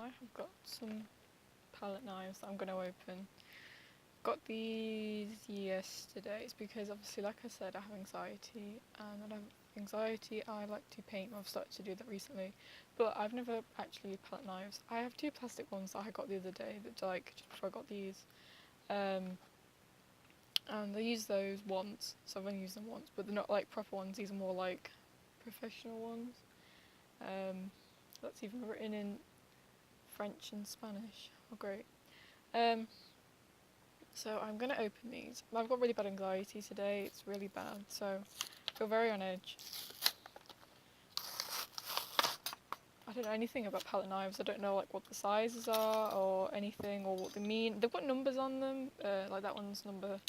I have got some palette knives that I'm going to open. Got these yesterday. It's because obviously, like I said, I have anxiety, and when I have anxiety, I like to paint. I've started to do that recently, but I've never actually used palette knives. I have two plastic ones that I got the other day that like just before I got these, and I used those once, so I've only used them once, but they're not like proper ones. These are more like professional ones. That's even written in French and Spanish. Oh, great. Um, so I'm gonna open these. I've got really bad anxiety today. It's really bad, so I feel very on edge. I don't know anything about palette knives. I don't know like what the sizes are or anything or what they mean. They've got numbers on them. Like that one's number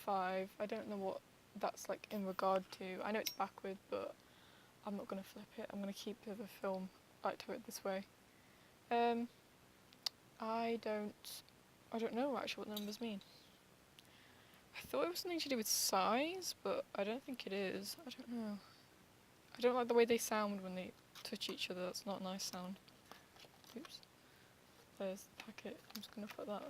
5. I don't know what that's like in regard to. I know it's backward, but I'm not gonna flip it. I'm gonna keep the film like to it this way. I don't know actually what the numbers mean. I thought it was something to do with size, but I don't think it is. I don't know. I don't like the way they sound when they touch each other. That's not a nice sound. Oops. There's the packet. I'm just gonna put that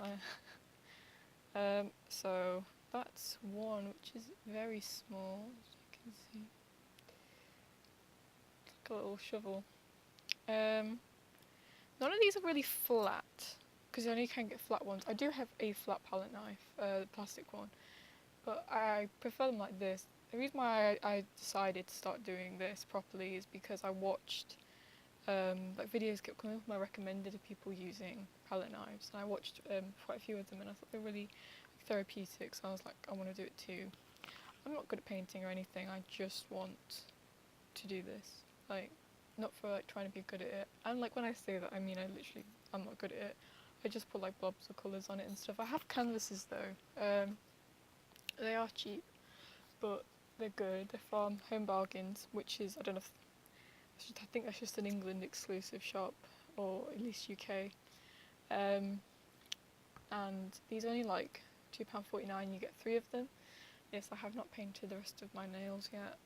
there. So that's one, which is very small, as you can see. It's like a little shovel. None of these are really flat, because you only can get flat ones. I do have a flat palette knife, the plastic one, but I prefer them like this. The reason why I decided to start doing this properly is because I watched like videos kept coming up, I recommended of people using palette knives, and I watched quite a few of them, and I thought they were really therapeutic. So I was like, I want to do it too. I'm not good at painting or anything. I just want to do this, like, not for like trying to be good at it. And like when I say that, I mean I'm not good at it. I just put like blobs of colours on it and stuff. I have canvases though. They are cheap, but they're good. They're from Home Bargains, which is I don't know. I think that's just an England exclusive shop, or at least UK. And these are only like £2.49. You get 3 of them. Yes, I have not painted the rest of my nails yet.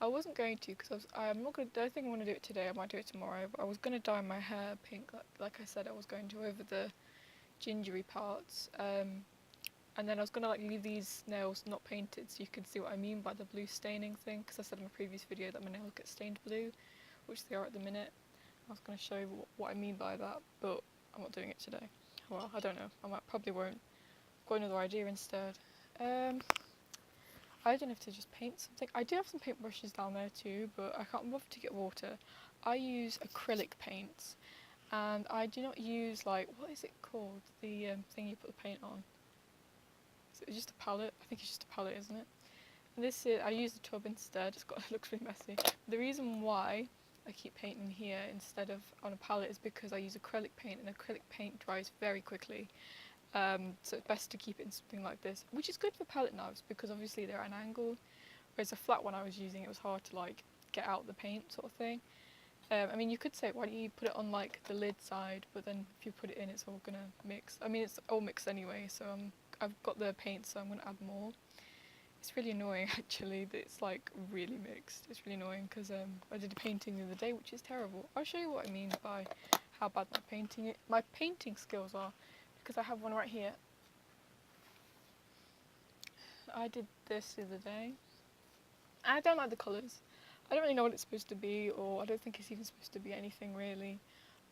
I wasn't going to because I'm not gonna. I don't think I want to do it today. I might do it tomorrow. But I was gonna dye my hair pink, like I said. I was going to over the gingery parts. And then I was gonna like leave these nails not painted so you could see what I mean by the blue staining thing. Because I said in a previous video that my nails get stained blue, which they are at the minute. I was gonna show you what I mean by that, but I'm not doing it today. Well, I don't know. Probably won't. I've got another idea instead. I don't have to just paint something. I do have some paintbrushes down there too, but I can't bother to get water. I use acrylic paints, and I do not use like, what is it called? The thing you put the paint on. Is it just a palette? I think it's just a palette, isn't it? And I use the tub instead. It looks really messy. The reason why I keep painting here instead of on a palette is because I use acrylic paint, and acrylic paint dries very quickly. So it's best to keep it in something like this, which is good for palette knives because obviously they're at an angle. Whereas a flat one I was using, it was hard to like get out the paint sort of thing. I mean, you could say, why don't you put it on like the lid side, but then if you put it in, it's all gonna mix. I mean, it's all mixed anyway, so I've got the paint, so I'm gonna add more. It's really annoying actually that it's like really mixed. It's really annoying because I did a painting the other day, which is terrible. I'll show you what I mean by how bad my painting skills are, because I have one right here. I did this the other day. I don't like the colours. I don't really know what it's supposed to be, or I don't think it's even supposed to be anything really,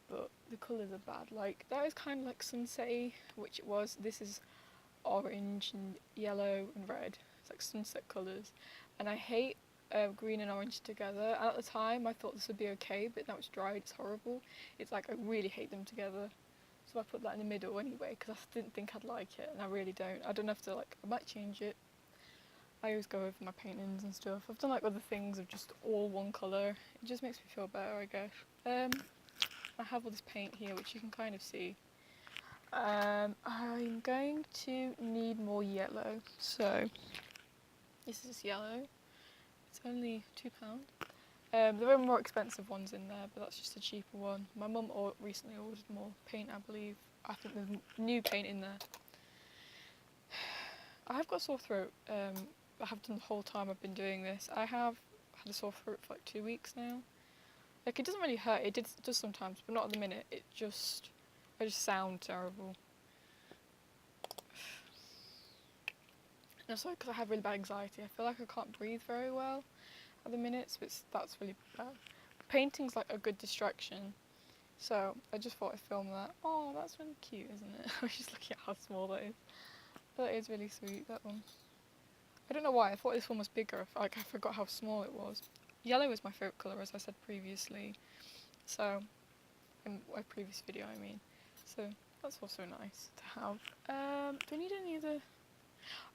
but the colours are bad. Like, that is kind of like sunset-y, which it was. This is orange and yellow and red. It's like sunset colours. And I hate green and orange together. And at the time, I thought this would be okay, but now it's dried, it's horrible. It's like, I really hate them together. So I put that in the middle anyway, because I didn't think I'd like it, and I really don't. I don't have to, like, I might change it. I always go over my paintings and stuff. I've done like other things of just all one colour. It just makes me feel better, I guess. I have all this paint here, which you can kind of see. I'm going to need more yellow. So this is yellow. It's only £2. There are more expensive ones in there, but that's just a cheaper one. My mum recently ordered more paint, I believe. I think there's new paint in there. I have got a sore throat. I have done the whole time I've been doing this. I have had a sore throat for like 2 weeks now. Like, it doesn't really hurt. Does sometimes, but not at the minute. I just sound terrible. And also because I have really bad anxiety. I feel like I can't breathe very well at the minute, so that's really bad. Painting's like a good distraction, so I just thought I'd film that. Oh, that's really cute, isn't it? I was just looking at how small that is. That is really sweet, that one. I don't know why, I thought this one was bigger. Like, I forgot how small it was. Yellow is my favourite colour, as I said previously. So, in my previous video, I mean. So, that's also nice to have. Do I need any other...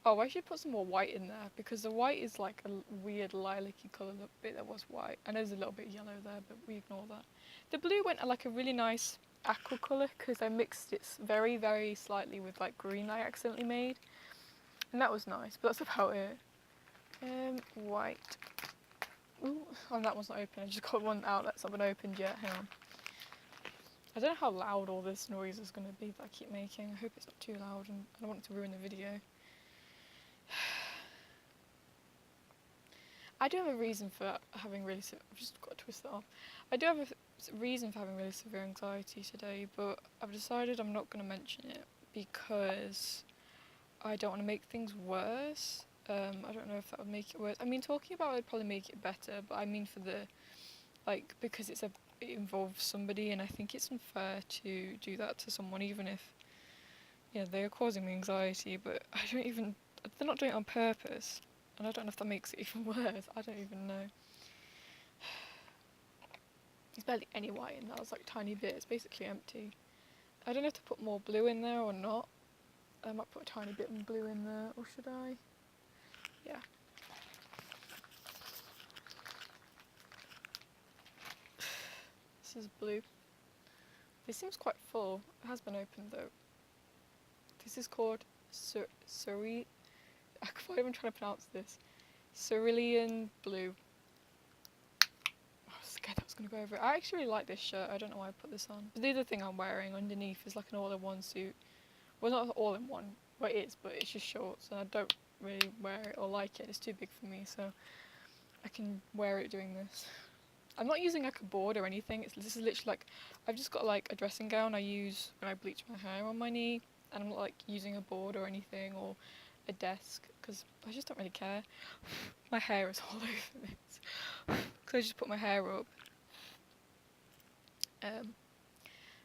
Oh, I should put some more white in there, because the white is like a weird lilac-y colour, the bit that was white. I know there's a little bit of yellow there, but we ignore that. The blue went like a really nice aqua colour, because I mixed it very, very slightly with like green I accidentally made. And that was nice, but that's about it. White. Ooh, oh, that one's not open. I just got one out that's not been opened yet. Hang on. I don't know how loud all this noise is going to be that I keep making. I hope it's not too loud and I don't want it to ruin the video. I do have a reason for having really I've just got to twist that off. I do have a reason for having really severe anxiety today, but I've decided I'm not going to mention it because I don't want to make things worse. I don't know if that would make it worse. I mean, talking about it would probably make it better, but I mean for the, like, because it involves somebody, and I think it's unfair to do that to someone, even if, yeah, they're causing me anxiety, but they're not doing it on purpose, and I don't know if that makes it even worse. I don't even know. There's barely any white in that. It's like a tiny bit. It's basically empty. I don't know if to put more blue in there or not. I might put a tiny bit of blue in there, or should I? Yeah. This is blue. This seems quite full. It has been opened though. This is called Cerulean. I can't even try to pronounce this. Cerulean blue. I was scared that was going to go over it. I actually really like this shirt. I don't know why I put this on. The other thing I'm wearing underneath is like an all-in-one suit. Well, not all-in-one. Well, it is, but it's just shorts, and I don't really wear it or like it. It's too big for me, so I can wear it doing this. I'm not using like a board or anything. This is literally like, I've just got like a dressing gown I use when I bleach my hair on my knee, and I'm not like using a board or anything or a desk because I just don't really care. My hair is all over this because I just put my hair up.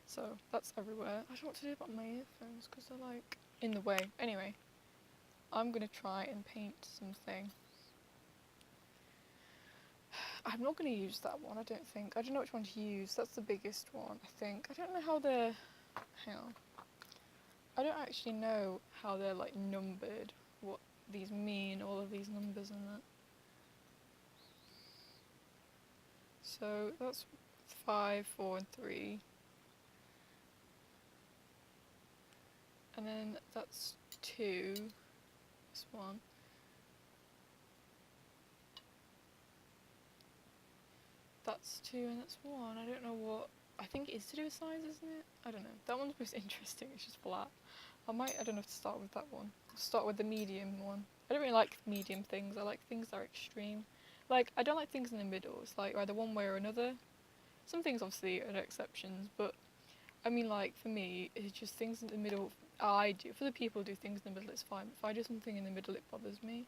So that's everywhere. I don't know what to do about my earphones because they're like in the way. Anyway, I'm gonna try and paint something. I'm not going to use that one, I don't think. I don't know which one to use. That's the biggest one, I think. I don't know how they're... Hang on. I don't actually know how they're, like, numbered. What these mean, all of these numbers and that. So, that's 5, 4, and 3. And then that's 2. This one. That's 2 and that's 1. I don't know what... I think it is to do with size, isn't it? I don't know. That one's most interesting. It's just flat. I don't know if to start with that one. I'll start with the medium one. I don't really like medium things. I like things that are extreme. Like, I don't like things in the middle. It's like either one way or another. Some things obviously are exceptions, but I mean, like, for me, it's just things in the middle. I do. For the people who do things in the middle, it's fine. If I do something in the middle, it bothers me.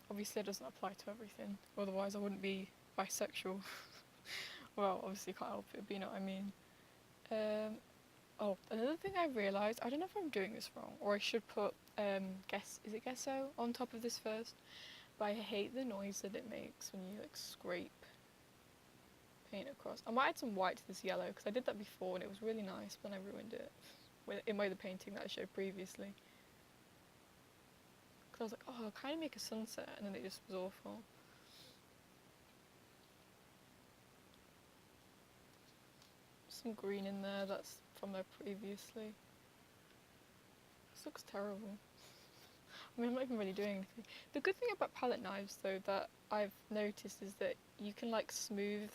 Obviously, it doesn't apply to everything. Otherwise, I wouldn't be bisexual. Well, obviously, you can't help it, but you know what I mean. Oh, another thing I realised, I don't know if I'm doing this wrong, or I should put, is it gesso on top of this first? But I hate the noise that it makes when you, like, scrape paint across. I might add some white to this yellow, because I did that before and it was really nice, but then I ruined it in my other painting that I showed previously. Because I was like, oh, I'll kind of make a sunset, and then it just was awful. Some green in there, that's from there previously. This looks terrible. I mean, I'm not even really doing anything. The good thing about palette knives, though, that I've noticed is that you can, like, smooth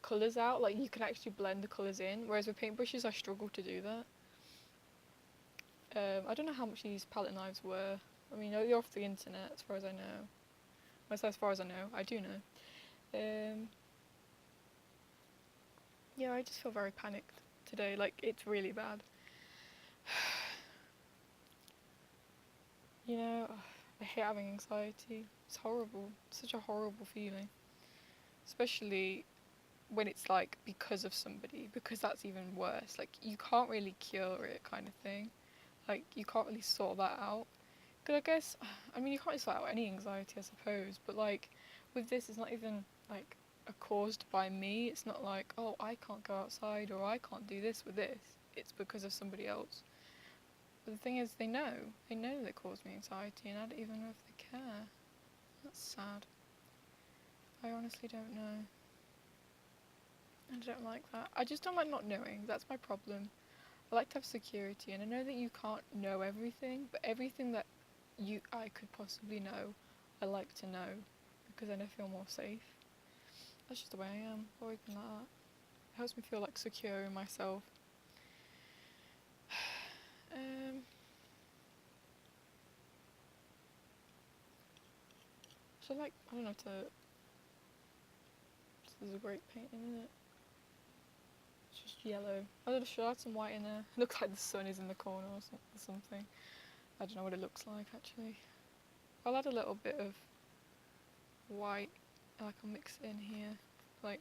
colours out. Like, you can actually blend the colours in, whereas with paintbrushes, I struggle to do that. I don't know how much these palette knives were. I mean, they're off the internet, as far as I know. Well, as far as I know, I do know. Yeah, I just feel very panicked today. Like, it's really bad. You know, I hate having anxiety. It's horrible. It's such a horrible feeling. Especially when it's like because of somebody, because that's even worse. Like, you can't really cure it, kind of thing. Like, you can't really sort that out. Because I guess, I mean, you can't really sort out any anxiety, I suppose. But like, with this, it's not even like caused by me. It's not like, oh, I can't go outside or I can't do this with this. It's because of somebody else. But the thing is, they know. They know they cause me anxiety, and I don't even know if they care. That's sad. I honestly don't know. I don't like that. I just don't like not knowing. That's my problem. I like to have security, and I know that you can't know everything, but everything that I could possibly know, I like to know because then I feel more safe. That's just the way I am. I've always been like that. It helps me feel like secure in myself. Um, so like I don't know to. This is a great painting, isn't it? It's just yellow. I don't know, should I add some white in there? It looks like the sun is in the corner or something. I don't know what it looks like actually. I'll add a little bit of white. I can mix it in here, like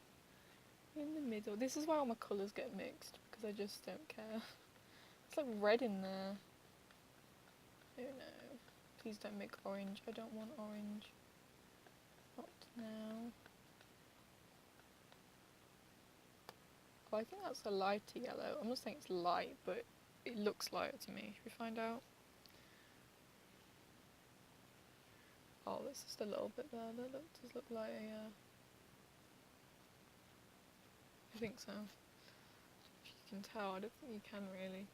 in the middle. This is why all my colours get mixed because I just don't care. It's like red in there. Oh no. Please don't make orange. I don't want orange. Not now. Oh, I think that's a lighter yellow. I'm not saying it's light, but it looks lighter to me. Should we find out? Oh, there's just a little bit there. That does look like a... I think so. If you can tell, I don't think you can really.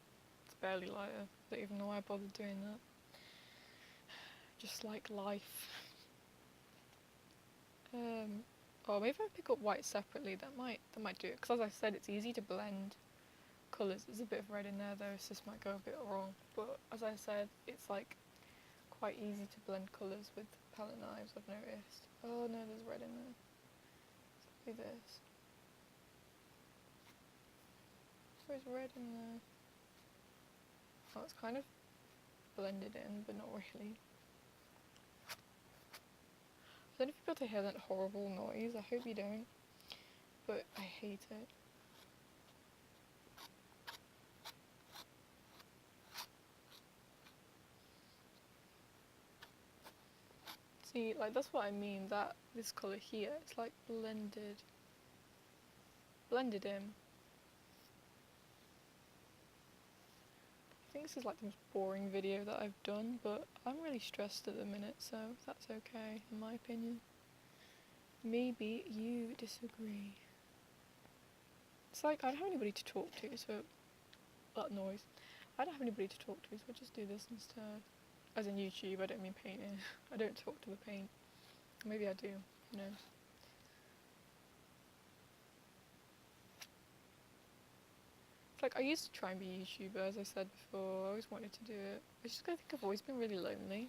It's barely lighter. I don't even know why I bothered doing that. Just like life. Oh, maybe if I pick up white separately, that might do it. Because as I said, it's easy to blend colours. There's a bit of red in there though, so this might go a bit wrong. But as I said, it's like quite easy to blend colours with palette knives, I've noticed. Oh no, there's red in there. Let's do this. There's red in there. Oh, it's kind of blended in, but not really. I don't know if you'll be able to hear that horrible noise. I hope you don't. But I hate it. See, like that's what I mean. That this colour here, it's like blended in. I think this is like the most boring video that I've done, but I'm really stressed at the minute, so that's okay, in my opinion. Maybe you disagree. It's like I don't have anybody to talk to, so that noise. I don't have anybody to talk to, so I'll just do this instead. As in YouTube, I don't mean painting. I don't talk to the paint. Maybe I do, who knows. It's like I used to try and be a YouTuber, as I said before. I always wanted to do it. I just think I've always been really lonely.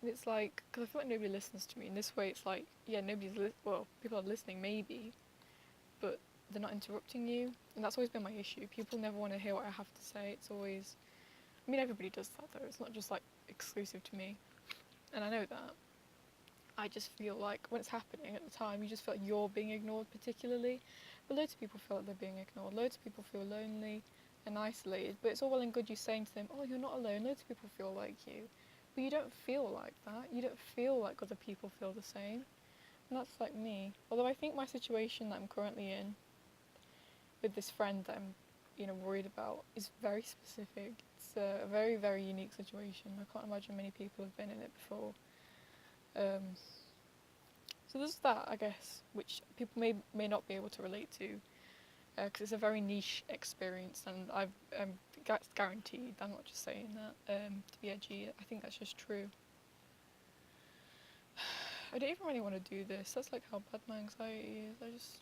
And it's like, because I feel like nobody listens to me. In this way, it's like, yeah, well, people are listening maybe, but they're not interrupting you. And that's always been my issue. People never want to hear what I have to say. It's always, I mean, everybody does that though. It's not just like exclusive to me. And I know that. I just feel like when it's happening at the time, you just feel like you're being ignored particularly. But loads of people feel like they're being ignored. Loads of people feel lonely and isolated. But it's all well and good you saying to them, oh, you're not alone. Loads of people feel like you. But you don't feel like that. You don't feel like other people feel the same. And that's like me. Although I think my situation that I'm currently in with this friend that I'm, worried about is very specific. It's a very, very unique situation. I can't imagine many people have been in it before. So there's that, I guess, which people may not be able to relate to, because it's a very niche experience, and I'm guaranteed. I'm not just saying that to be edgy. I think that's just true. I don't even really want to do this. That's like how bad my anxiety is.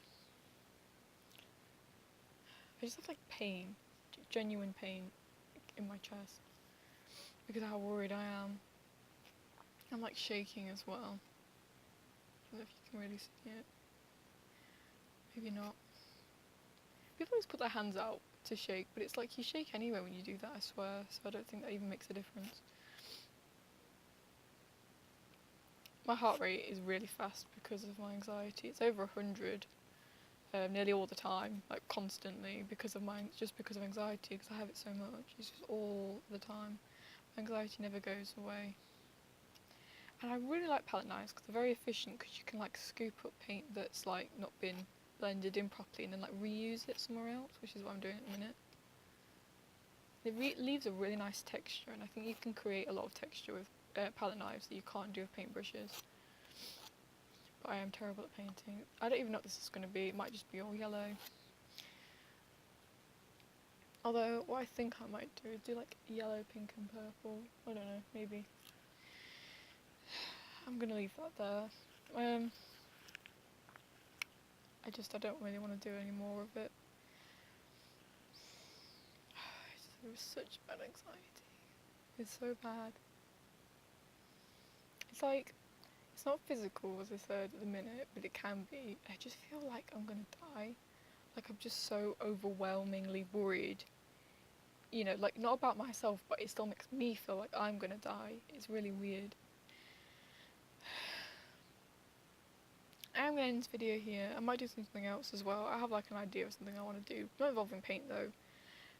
I just have like pain, genuine pain, in my chest because of how worried I am. I'm like shaking as well. I don't know if you can really see it. Maybe not. People always put their hands out to shake, but it's like you shake anyway when you do that, I swear, so I don't think that even makes a difference. My heart rate is really fast because of my anxiety. It's over 100 nearly all the time, like constantly, because of anxiety, because I have it so much. It's just all the time. My anxiety never goes away. And I really like palette knives because they're very efficient, because you can like scoop up paint that's like not been blended in properly and then like reuse it somewhere else, which is what I'm doing at the minute. It leaves a really nice texture, and I think you can create a lot of texture with palette knives that you can't do with paintbrushes. But I am terrible at painting. I don't even know what this is going to be. It might just be all yellow. Although, what I think I might do is do like yellow, pink and purple. I don't know, maybe. I'm going to leave that there. I don't really want to do any more of it. It was such bad anxiety. It's so bad. It's like, it's not physical, as I said at the minute, but it can be. I just feel like I'm going to die. Like, I'm just so overwhelmingly worried. You know, like, not about myself, but it still makes me feel like I'm going to die. It's really weird. I am going to end this video here. I might do something else as well. I have like an idea of something I want to do. Not involving paint though,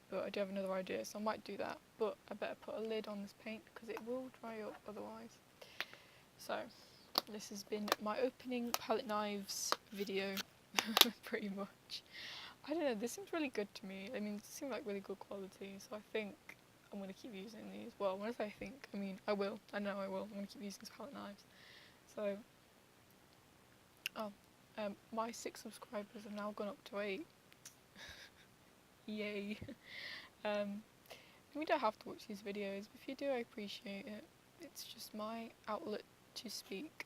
but I do have another idea, so I might do that. But I better put a lid on this paint because it will dry up otherwise. So, this has been my opening palette knives video, pretty much. I don't know, this seems really good to me. I mean, it seems like really good quality, so I think I'm going to keep using these. Well, when I say I think, I mean I will. I know I will. I'm going to keep using these palette knives. So, my 6 subscribers have now gone up to 8. Yay. You don't have to watch these videos, but if you do, I appreciate it. It's just my outlet to speak.